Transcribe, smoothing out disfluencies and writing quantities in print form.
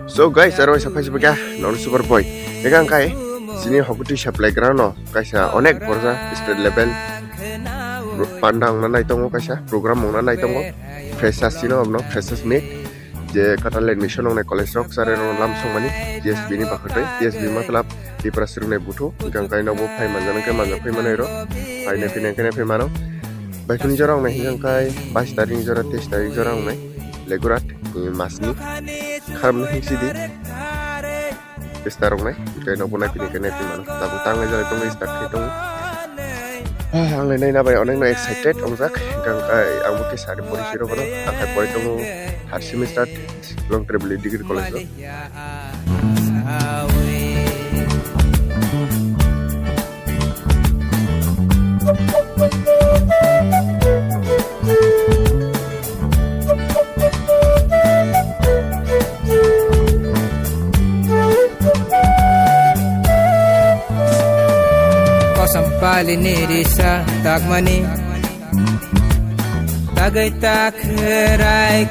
So guys, arwah sampai sebagai non super boy. Dengan kai sini Hoku twisa plygraun no kaisa onek borza state level pandang nanai tongo kaisa program mong nanai tongo freshers sino no freshers meet je kata admission nong college rock sare no lamsong mani TSB ni bakatoi TSB matlab tripura sirune buto gang kai no bo phai manjana ke manja phai manai ro phai ne phai mano baikuni jorang nai gang kai 22 tarik jora 23 tarik jorang nai legurat masni kharam nahi sidi starong nai kai no punai pini kene pimano tabu tang aja tong start hitong ang nai na bai onek no excited ongjak gang kai ang buki sari pori siro kono akai pori tong har semester long travel degree college lo Sampali nirisa tagmani tagay takherai